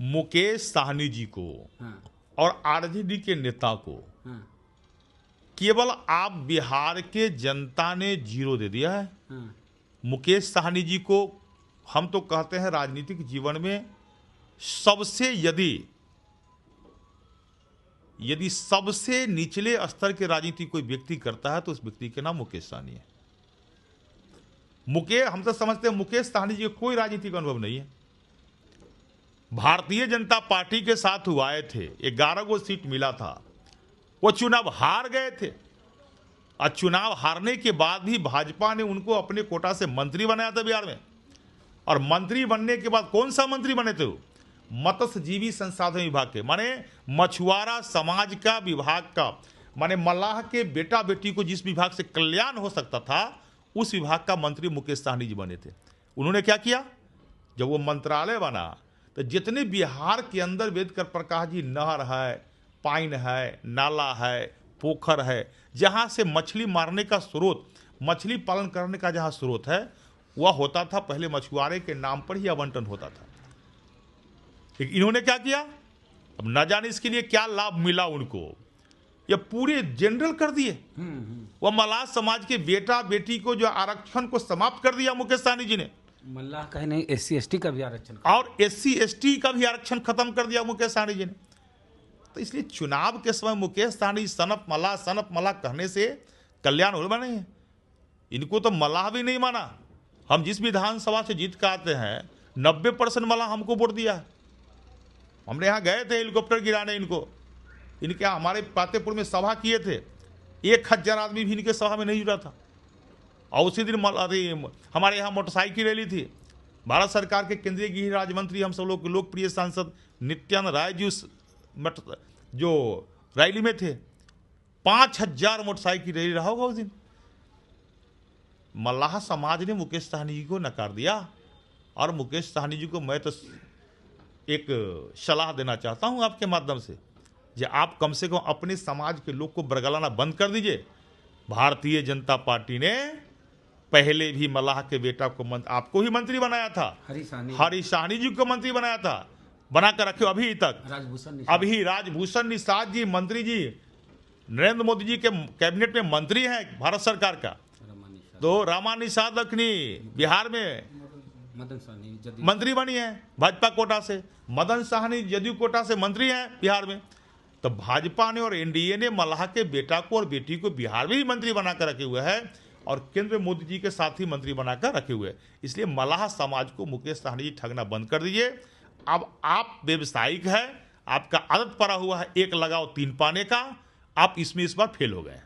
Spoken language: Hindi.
मुकेश साहनी जी को और आरजेडी के नेता को केवल आप बिहार के जनता ने 0 दे दिया है। मुकेश साहनी जी को हम तो कहते हैं राजनीतिक जीवन में सबसे यदि सबसे निचले स्तर के राजनीति कोई व्यक्ति करता है तो उस व्यक्ति के नाम मुकेश साहनी है। हम तो समझते हैं मुकेश साहनी जी को कोई राजनीतिक अनुभव नहीं है। भारतीय जनता पार्टी के साथ वो आए थे, 11 गो सीट मिला था, वो चुनाव हार गए थे और चुनाव हारने के बाद भी भाजपा ने उनको अपने कोटा से मंत्री बनाया था बिहार में। और मंत्री बनने के बाद कौन सा मंत्री बने थे वो? मत्स्यजीवी संसाधन विभाग के, माने मछुआरा समाज का विभाग का, माने मल्लाह के बेटा बेटी को जिस विभाग से कल्याण हो सकता था उस विभाग का मंत्री मुकेश साहनी जी बने थे। उन्होंने क्या किया, जब वो मंत्रालय बना तो जितने बिहार के अंदर वेदकर प्रकाश जी नहर है, पाइन है, नाला है, पोखर है, जहाँ से मछली मारने का स्रोत, मछली पालन करने का जहाँ स्रोत है वह होता था, पहले मछुआरे के नाम पर ही आवंटन होता था। इन्होंने क्या किया, अब न जाने इसके लिए क्या लाभ मिला उनको, ये पूरे जनरल कर दिए। वह मल्लाह समाज के बेटा बेटी को जो आरक्षण को समाप्त कर दिया मुकेश साहनी जी ने। मल्लाह का नहीं, SC ST का भी आरक्षण, और SC ST का भी आरक्षण खत्म कर दिया मुकेश साहनी जी ने। तो इसलिए चुनाव के समय मुकेश साहनी सनप मल्लाह कहने से कल्याण हो बने हैं। इनको तो मल्लाह भी नहीं माना। हम जिस विधानसभा से जीत कर आते हैं 90% मल्लाह हमको वोट दिया है। हमने यहाँ गए थे हेलीकॉप्टर गिराने इनके हमारे पातेपुर में सभा किए थे, 1000 आदमी भी इनके सभा में नहीं जुटा था। और उसी दिन हमारे यहाँ मोटरसाइकिल रैली थी। भारत सरकार के केंद्रीय गृह राज्य मंत्री, हम सब लोग लोकप्रिय सांसद नित्यानंद राय जी जो रैली में थे, 5000 मोटरसाइकिल रैली रहा होगा उस दिन। मल्लाह समाज ने मुकेश साहनी जी को नकार दिया। और मुकेश साहनी जी को मैं तो एक सलाह देना चाहता हूं आपके माध्यम से, जो आप कम से कम अपने समाज के लोग को बरगलाना बंद कर दीजिए। भारतीय जनता पार्टी ने पहले भी मल्लाह के बेटा को आपको ही मंत्री बनाया था, हरी साहनी जी को मंत्री बनाया था, बनाकर रखे अभी तक। राजभूषण निषाद जी मंत्री जी नरेंद्र मोदी जी के कैबिनेट में मंत्री हैं भारत सरकार का। तो रामा निषाद लखनी बिहार में मंत्री बनी है भाजपा कोटा से, मदन साहनी जदयू कोटा से मंत्री हैं बिहार में। तो भाजपा ने और NDA ने मल्लाह के बेटा को और बेटी को बिहार में ही मंत्री बनाकर रखे हुए हैं और केंद्र में मोदी जी के साथ ही मंत्री बनाकर रखे हुए हैं। इसलिए मल्लाह समाज को मुकेश साहनी जी ठगना बंद कर दीजिए। अब आप व्यवसायिक है, आपका आदत पड़ा हुआ है 1 लगाओ 3 पाने का, आप इसमें इस बार फेल हो गए।